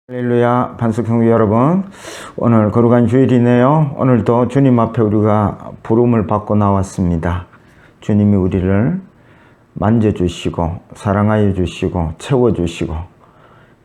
할렐루야, 반석성도 여러분, 오늘 거룩한 주일이네요. 오늘도 주님 앞에 우리가 부름을 받고 나왔습니다. 주님이 우리를 만져주시고 사랑하여 주시고 채워주시고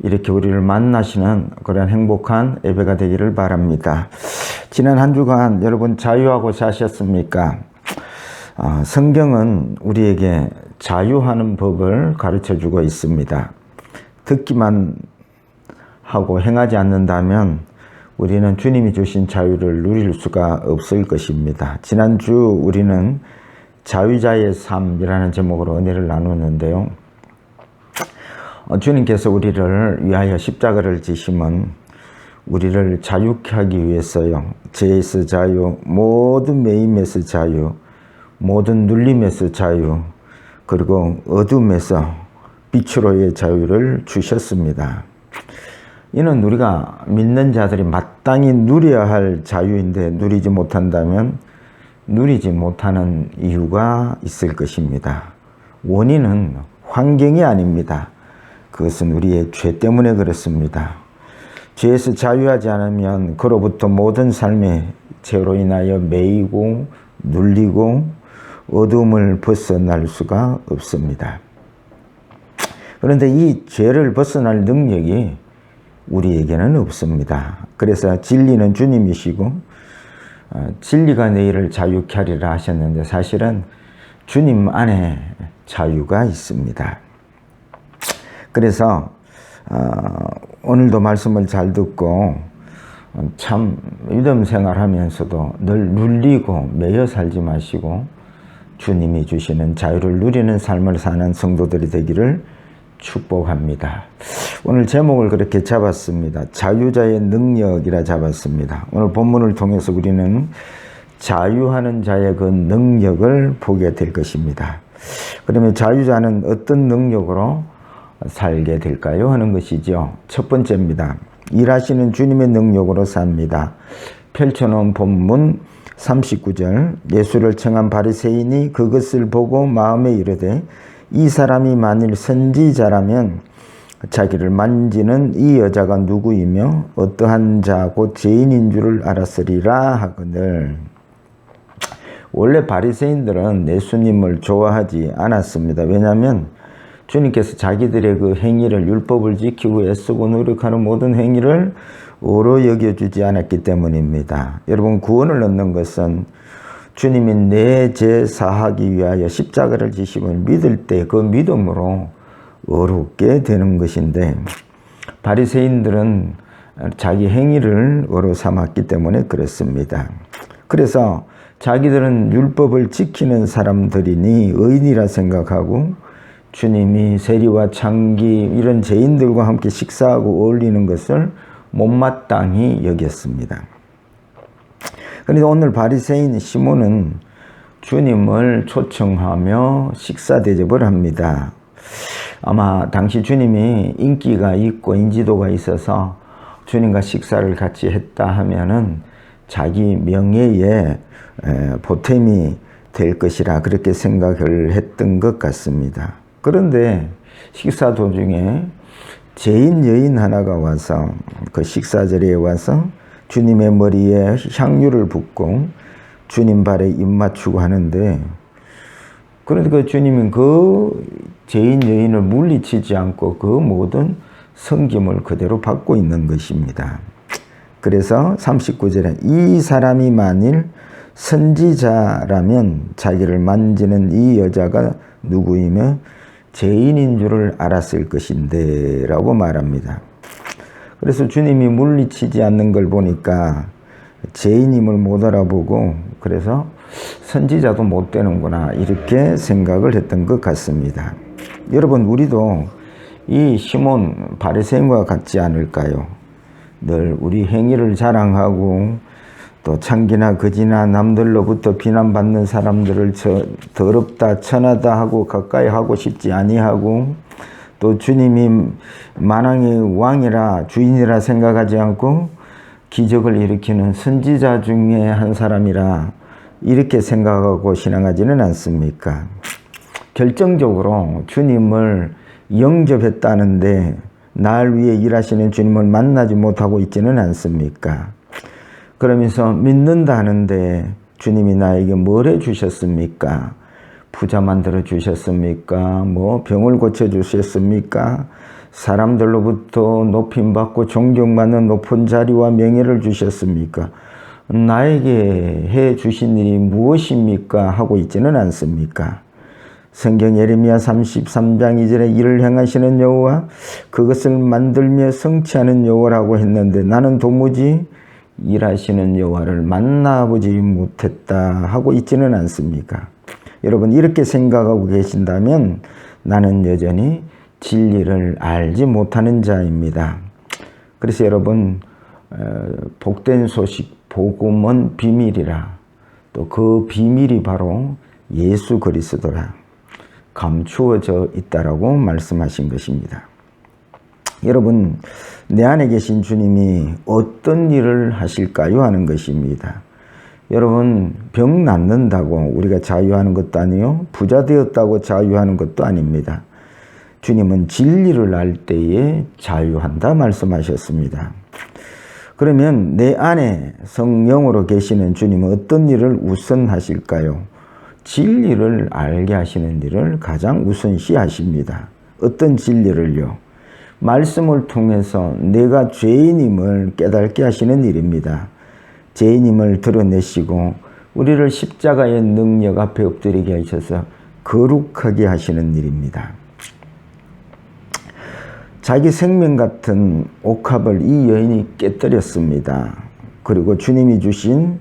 이렇게 우리를 만나시는 그런 행복한 예배가 되기를 바랍니다. 지난 한 주간 여러분 자유하고 사셨습니까? 성경은 우리에게 자유하는 법을 가르쳐주고 있습니다. 듣기만 하고 행하지 않는다면 우리는 주님이 주신 자유를 누릴 수가 없을 것입니다. 지난주 우리는 자유자의 삶이라는 제목으로 은혜를 나누는데요. 주님께서 우리를 위하여 십자가를 지심은 우리를 자유케 하기 위해서요. 죄에서 자유, 모든 매임에서 자유, 모든 눌림에서 자유, 그리고 어둠에서 빛으로의 자유를 주셨습니다. 이는 우리가 믿는 자들이 마땅히 누려야 할 자유인데 누리지 못한다면 누리지 못하는 이유가 있을 것입니다. 원인은 환경이 아닙니다. 그것은 우리의 죄 때문에 그렇습니다. 죄에서 자유하지 않으면 그로부터 모든 삶의 죄로 인하여 매이고 눌리고 어둠을 벗어날 수가 없습니다. 그런데 이 죄를 벗어날 능력이 우리에게는 없습니다. 그래서 진리는 주님이시고 진리가 너희를 자유케 하리라 하셨는데 사실은 주님 안에 자유가 있습니다. 그래서 오늘도 말씀을 잘 듣고 참 믿음 생활하면서도 늘 눌리고 매여 살지 마시고 주님이 주시는 자유를 누리는 삶을 사는 성도들이 되기를 축복합니다. 오늘 제목을 그렇게 잡았습니다. 자유자의 능력이라 잡았습니다. 오늘 본문을 통해서 우리는 자유하는 자의 그 능력을 보게 될 것입니다. 그러면 자유자는 어떤 능력으로 살게 될까요? 하는 것이죠. 첫 번째입니다. 일하시는 주님의 능력으로 삽니다. 펼쳐놓은 본문 39절 예수를 청한 바리새인이 그것을 보고 마음에 이르되 이 사람이 만일 선지자라면 자기를 만지는 이 여자가 누구이며 어떠한 자 곧 죄인인 줄을 알았으리라 하거늘. 원래 바리새인들은 예수님을 좋아하지 않았습니다. 왜냐하면 주님께서 자기들의 그 행위를 율법을 지키고 애쓰고 노력하는 모든 행위를 옳아 여겨주지 않았기 때문입니다. 여러분 구원을 얻는 것은 주님이 내 죄 사하기 위하여 십자가를 지심을 믿을 때 그 믿음으로 어렵게 되는 것인데 바리새인들은 자기 행위를 어로 삼았기 때문에 그렇습니다. 그래서 자기들은 율법을 지키는 사람들이니 의인이라 생각하고 주님이 세리와 창기 이런 죄인들과 함께 식사하고 어울리는 것을 못마땅히 여겼습니다. 그런데 오늘 바리새인 시몬은 주님을 초청하며 식사 대접을 합니다. 아마 당시 주님이 인기가 있고 인지도가 있어서 주님과 식사를 같이 했다 하면은 자기 명예에 보탬이 될 것이라 그렇게 생각을 했던 것 같습니다. 그런데 식사 도중에 죄인 여인 하나가 와서 그 식사 자리에 와서 주님의 머리에 향유를 붓고 주님 발에 입 맞추고 하는데 그런데 그 주님은 그 죄인 여인을 물리치지 않고 그 모든 섬김을 그대로 받고 있는 것입니다. 그래서 39절에 이 사람이 만일 선지자라면 자기를 만지는 이 여자가 누구이며 죄인인 줄을 알았을 것인데 라고 말합니다. 그래서 주님이 물리치지 않는 걸 보니까 죄인임을 못 알아보고 그래서 선지자도 못 되는구나 이렇게 생각을 했던 것 같습니다. 여러분 우리도 이 시몬 바리새인과 같지 않을까요? 늘 우리 행위를 자랑하고 또 창기나 거지나 남들로부터 비난받는 사람들을 더럽다 천하다 하고 가까이 하고 싶지 아니하고 또 주님이 만왕의 왕이라 주인이라 생각하지 않고 기적을 일으키는 선지자 중에 한 사람이라 이렇게 생각하고 신앙하지는 않습니까? 결정적으로 주님을 영접했다는데 날 위해 일하시는 주님을 만나지 못하고 있지는 않습니까? 그러면서 믿는다 하는데 주님이 나에게 뭘 해주셨습니까? 부자 만들어 주셨습니까? 뭐 병을 고쳐 주셨습니까? 사람들로부터 높임받고 존경받는 높은 자리와 명예를 주셨습니까? 나에게 해 주신 일이 무엇입니까? 하고 있지는 않습니까? 성경 예레미야 33장 2절에 일을 행하시는 여호와 그것을 만들며 성취하는 여호와라고 했는데 나는 도무지 일하시는 여호와를 만나보지 못했다 하고 있지는 않습니까? 여러분 이렇게 생각하고 계신다면 나는 여전히 진리를 알지 못하는 자입니다. 그래서 여러분 복된 소식 복음은 비밀이라 또 그 비밀이 바로 예수 그리스도라 감추어져 있다라고 말씀하신 것입니다. 여러분 내 안에 계신 주님이 어떤 일을 하실까요? 하는 것입니다. 여러분 병 낫는다고 우리가 자유하는 것도 아니요 부자 되었다고 자유하는 것도 아닙니다. 주님은 진리를 알 때에 자유한다 말씀하셨습니다. 그러면 내 안에 성령으로 계시는 주님은 어떤 일을 우선 하실까요? 진리를 알게 하시는 일을 가장 우선시 하십니다. 어떤 진리를요? 말씀을 통해서 내가 죄인임을 깨닫게 하시는 일입니다. 죄인임을 드러내시고 우리를 십자가의 능력 앞에 엎드리게 하셔서 거룩하게 하시는 일입니다. 자기 생명 같은 옥합을 이 여인이 깨뜨렸습니다. 그리고 주님이 주신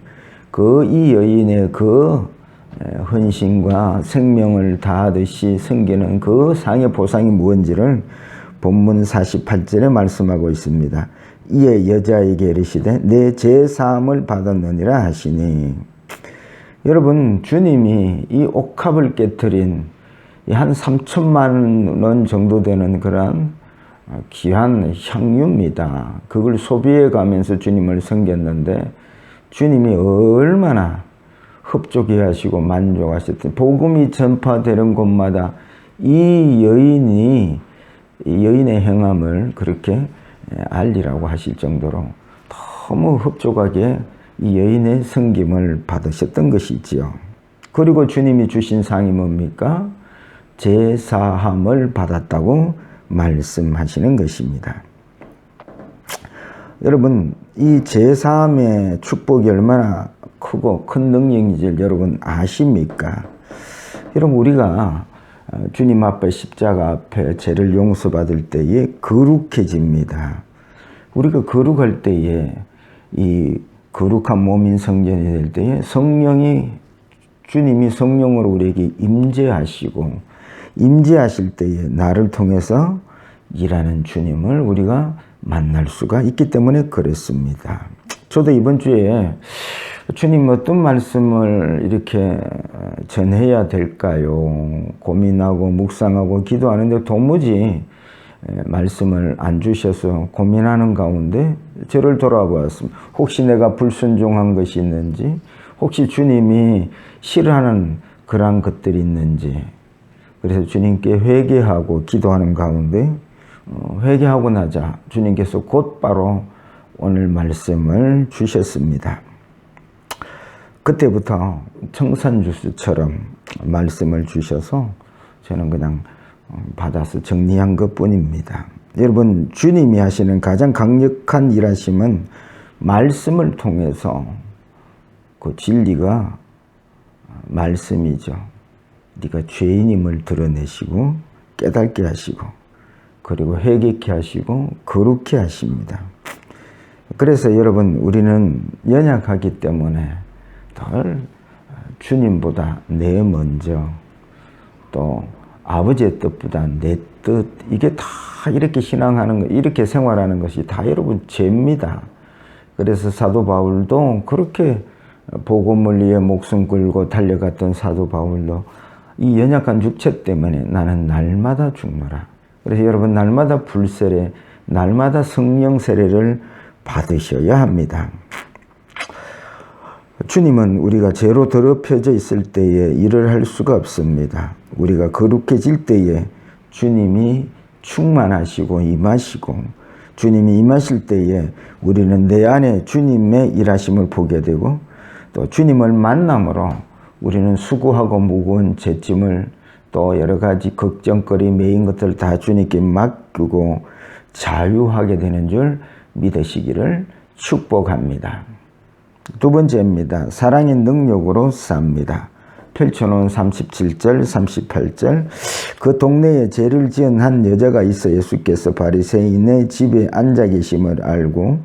이 여인의 헌신과 생명을 다하듯이 섬기는 그 상의 보상이 무언지를 본문 48절에 말씀하고 있습니다. 이에 여자에게 이르시되 내 죄사함을 받았느니라 하시니 여러분 주님이 이 옥합을 깨뜨린 한 3천만 원 정도 되는 그런 귀한 향유입니다. 그걸 소비해 가면서 주님을 섬겼는데 주님이 얼마나 흡족해 하시고 만족하셨더니 복음이 전파되는 곳마다 이 여인의 행함을 그렇게 알리라고 하실 정도로 너무 흡족하게 이 여인의 섬김을 받으셨던 것이지요. 그리고 주님이 주신 상이 뭡니까? 제사함을 받았다고 말씀하시는 것입니다. 여러분 이 제사함의 축복이 얼마나 크고 큰 능력인지 여러분 아십니까? 여러분 우리가 주님 앞에 십자가 앞에 죄를 용서받을 때에 거룩해집니다. 우리가 거룩할 때에 이 거룩한 몸인 성전이 될 때에 주님이 성령으로 우리에게 임재하실 때에 나를 통해서 일하는 주님을 우리가 만날 수가 있기 때문에 그렇습니다. 저도 이번 주에 주님 어떤 말씀을 이렇게 전해야 될까요? 고민하고 묵상하고 기도하는데 도무지 말씀을 안 주셔서 고민하는 가운데 저를 돌아보았습니다. 혹시 내가 불순종한 것이 있는지, 혹시 주님이 싫어하는 그러한 것들이 있는지, 그래서 주님께 회개하고 기도하는 가운데 회개하고 나자 주님께서 곧바로 오늘 말씀을 주셨습니다. 그때부터 청산주스처럼 말씀을 주셔서 저는 그냥 받아서 정리한 것뿐입니다. 여러분 주님이 하시는 가장 강력한 일하심은 말씀을 통해서 그 진리가 말씀이죠. 네가 죄인임을 드러내시고 깨닫게 하시고 그리고 회개케 하시고 거룩케 하십니다. 그래서 여러분 우리는 연약하기 때문에 덜 주님보다 내 먼저 또 아버지의 뜻보다 내 뜻 이게 다 이렇게 신앙하는 것 이렇게 생활하는 것이 다 여러분 죄입니다. 그래서 사도 바울도 그렇게 복음을 위해 목숨 걸고 달려갔던 사도 바울도 이 연약한 육체 때문에 나는 날마다 죽노라. 그래서 여러분 날마다 불세례, 날마다 성령 세례를 받으셔야 합니다. 주님은 우리가 죄로 더럽혀져 있을 때에 일을 할 수가 없습니다. 우리가 거룩해질 때에 주님이 충만하시고 임하시고, 주님이 임하실 때에 우리는 내 안에 주님의 일하심을 보게 되고, 또 주님을 만남으로 우리는 수고하고 무거운 죄짐을, 또 여러 가지 걱정거리 메인 것들 다 주님께 맡기고 자유하게 되는 줄 믿으시기를 축복합니다. 두 번째입니다. 사랑의 능력으로 삽니다. 펼쳐놓은 37절, 38절. 그 동네에 죄를 지은 한 여자가 있어 예수께서 바리새인의 집에 앉아 계심을 알고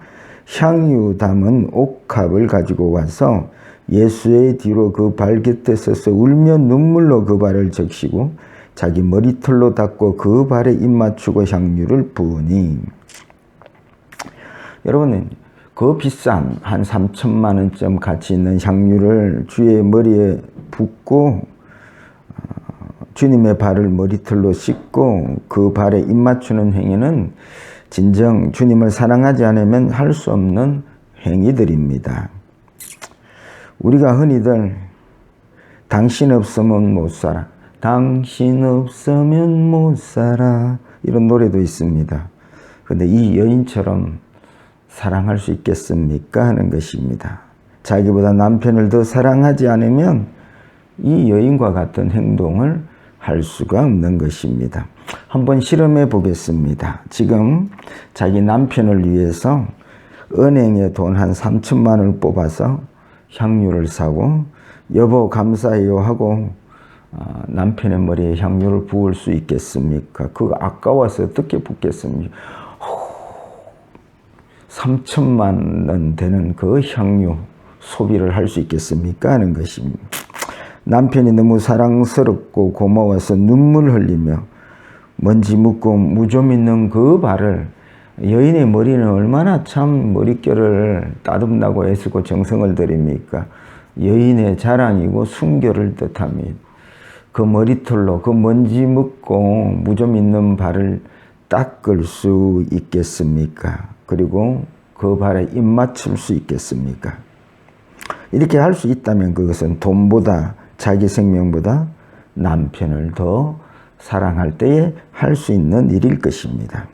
향유 담은 옥합을 가지고 와서 예수의 뒤로 그 발 곁에 서서 울며 눈물로 그 발을 적시고 자기 머리털로 닦고 그 발에 입 맞추고 향유를 부으니. 여러분, 그 비싼 한 3천만 원쯤 가치 있는 향유를 주의 머리에 붓고 주님의 발을 머리털로 씻고 그 발에 입 맞추는 행위는 진정 주님을 사랑하지 않으면 할 수 없는 행위들입니다. 우리가 흔히들 당신 없으면 못 살아, 당신 없으면 못 살아, 이런 노래도 있습니다. 그런데 이 여인처럼 사랑할 수 있겠습니까? 하는 것입니다. 자기보다 남편을 더 사랑하지 않으면 이 여인과 같은 행동을 할 수가 없는 것입니다. 한번 실험해 보겠습니다. 지금 자기 남편을 위해서 은행에 돈 한 3천만 원을 뽑아서 향유를 사고 여보 감사해요 하고 남편의 머리에 향유를 부을 수 있겠습니까? 그거 아까워서 어떻게 붓겠습니까? 3천만 원 되는 그 향유 소비를 할 수 있겠습니까? 하는 것입니다. 남편이 너무 사랑스럽고 고마워서 눈물 흘리며 먼지 묻고 무좀 있는 그 발을, 여인의 머리는 얼마나 참 머릿결을 따듬나고 애쓰고 정성을 들입니까? 여인의 자랑이고 순결을 뜻합니다. 그 머리털로 그 먼지 묻고 무좀 있는 발을 닦을 수 있겠습니까? 그리고 그 발에 입 맞출 수 있겠습니까? 이렇게 할 수 있다면 그것은 돈보다, 자기 생명보다 남편을 더 사랑할 때에 할 수 있는 일일 것입니다.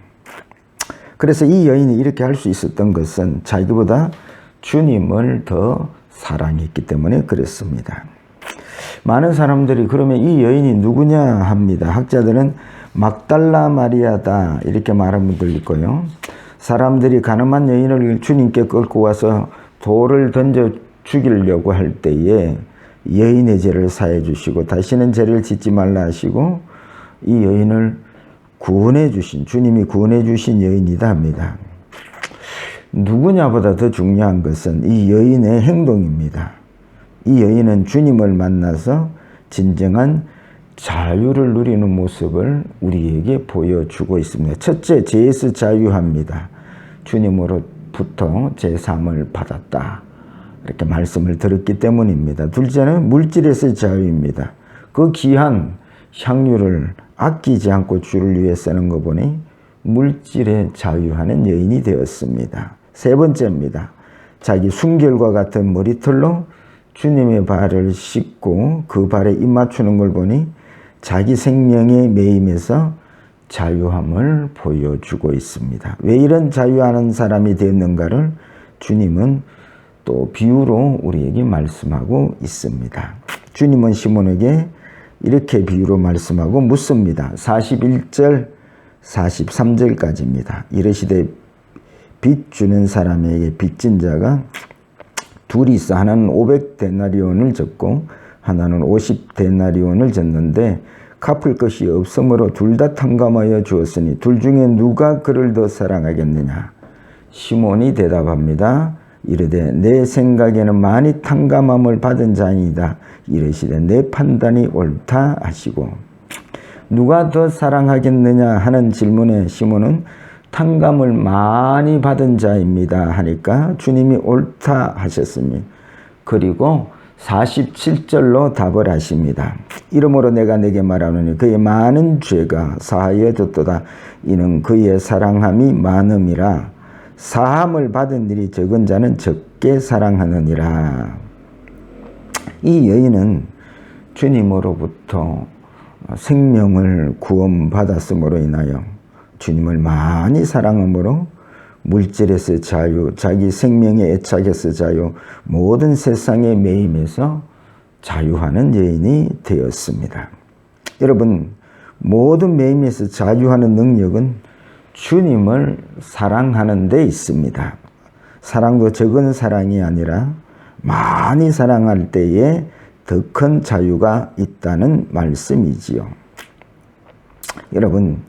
그래서 이 여인이 이렇게 할 수 있었던 것은 자기보다 주님을 더 사랑했기 때문에 그랬습니다. 많은 사람들이 그러면 이 여인이 누구냐 합니다. 학자들은 막달라 마리아다 이렇게 말하는 분들 있고요. 사람들이 가늠한 여인을 주님께 끌고 와서 돌을 던져 죽이려고 할 때에 여인의 죄를 사해 주시고 다시는 죄를 짓지 말라 하시고 이 여인을 구원해 주신, 주님이 구원해 주신 여인이다 합니다. 누구냐보다 더 중요한 것은 이 여인의 행동입니다. 이 여인은 주님을 만나서 진정한 자유를 누리는 모습을 우리에게 보여주고 있습니다. 첫째, 죄에서 자유합니다. 주님으로부터 제3을 받았다. 이렇게 말씀을 들었기 때문입니다. 둘째는 물질에서 자유입니다. 그 귀한 향유를 아끼지 않고 주를 위해 쓰는 거 보니 물질에 자유하는 여인이 되었습니다. 세 번째입니다. 자기 순결과 같은 머리털로 주님의 발을 씻고 그 발에 입 맞추는 걸 보니 자기 생명의 매임에서 자유함을 보여주고 있습니다. 왜 이런 자유하는 사람이 되었는가를 주님은 또 비유로 우리에게 말씀하고 있습니다. 주님은 시몬에게 이렇게 비유로 말씀하고 묻습니다. 41절, 43절까지입니다. 이르시되 빚 주는 사람에게 빚진 자가 둘이 있어 하나는 500데나리온을 졌고 하나는 50데나리온을 졌는데 갚을 것이 없으므로 둘 다 탕감하여 주었으니 둘 중에 누가 그를 더 사랑하겠느냐? 시몬이 대답합니다. 이르되 내 생각에는 많이 탕감함을 받은 자이다. 이르시되 내 판단이 옳다 하시고, 누가 더 사랑하겠느냐 하는 질문에 시몬은 탕감을 많이 받은 자입니다 하니까 주님이 옳다 하셨습니다. 그리고 47절로 답을 하십니다. 이러므로 내가 내게 말하노니 그의 많은 죄가 사하여졌도다. 이는 그의 사랑함이 많음이라. 사함을 받은 일이 적은 자는 적게 사랑하느니라. 이 여인은 주님으로부터 생명을 구원받았음으로 인하여 주님을 많이 사랑함으로 물질에서 자유, 자기 생명에 애착해서 자유, 모든 세상의 매임에서 자유하는 여인이 되었습니다. 여러분, 모든 매임에서 자유하는 능력은 주님을 사랑하는 데 있습니다. 사랑도 적은 사랑이 아니라 많이 사랑할 때에 더 큰 자유가 있다는 말씀이지요. 여러분,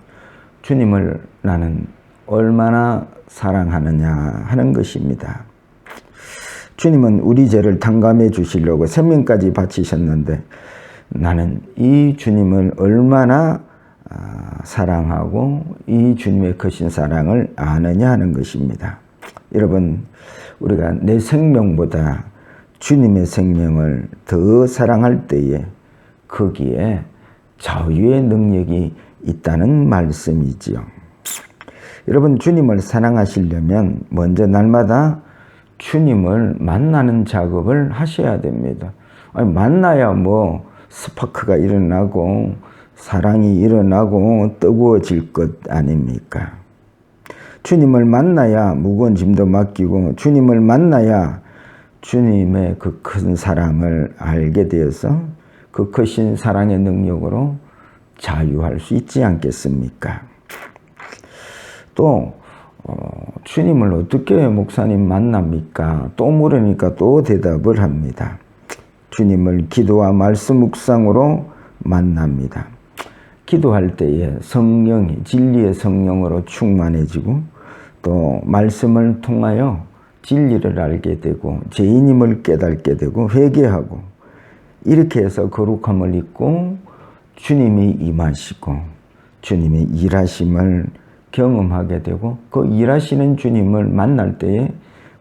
주님을 나는 얼마나 사랑하느냐 하는 것입니다. 주님은 우리 죄를 탕감해 주시려고 생명까지 바치셨는데 나는 이 주님을 얼마나 사랑하고 이 주님의 크신 사랑을 아느냐 하는 것입니다. 여러분, 우리가 내 생명보다 주님의 생명을 더 사랑할 때에 거기에 자유의 능력이 있다는 말씀이지요. 여러분, 주님을 사랑하시려면 먼저 날마다 주님을 만나는 작업을 하셔야 됩니다. 아니, 만나야 뭐 스파크가 일어나고 사랑이 일어나고 뜨거워질 것 아닙니까? 주님을 만나야 무거운 짐도 맡기고 주님을 만나야 주님의 그 큰 사랑을 알게 되어서 그 크신 사랑의 능력으로 자유할 수 있지 않겠습니까? 또 주님을 어떻게 목사님 만납니까? 또 물으니까 또 대답을 합니다. 주님을 기도와 말씀 묵상으로 만납니다. 기도할 때에 성령이 진리의 성령으로 충만해지고 또 말씀을 통하여 진리를 알게 되고 죄인임을 깨닫게 되고 회개하고 이렇게 해서 거룩함을 입고 주님이 임하시고 주님이 일하심을 경험하게 되고 그 일하시는 주님을 만날 때에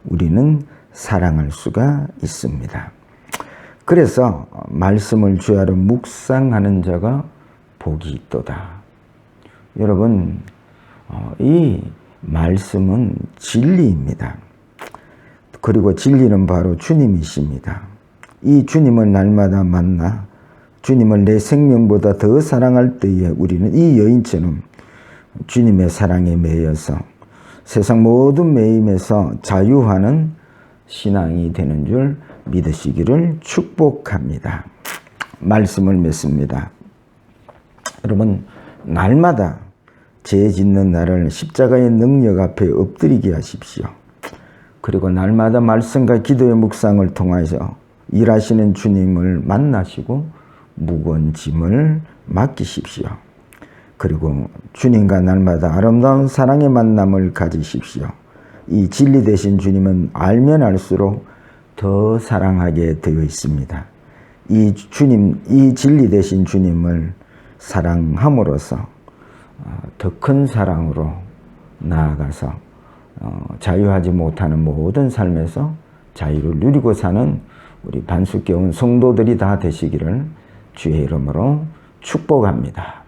우리는 사랑할 수가 있습니다. 그래서 말씀을 주야로 묵상하는 자가 복이 있도다. 여러분, 이 말씀은 진리입니다. 그리고 진리는 바로 주님이십니다. 이 주님을 날마다 만나 주님을 내 생명보다 더 사랑할 때에 우리는 이 여인처럼 주님의 사랑에 매여서 세상 모든 매임에서 자유하는 신앙이 되는 줄 믿으시기를 축복합니다. 말씀을 맺습니다. 여러분, 날마다 죄 짓는 나를 십자가의 능력 앞에 엎드리게 하십시오. 그리고 날마다 말씀과 기도의 묵상을 통하여 일하시는 주님을 만나시고 무거운 짐을 맡기십시오. 그리고 주님과 날마다 아름다운 사랑의 만남을 가지십시오. 이 진리 되신 주님은 알면 알수록 더 사랑하게 되어 있습니다. 이 진리 되신 주님을 사랑함으로써 더 큰 사랑으로 나아가서 자유하지 못하는 모든 삶에서 자유를 누리고 사는 우리 반숙교훈 성도들이 다 되시기를 주의 이름으로 축복합니다.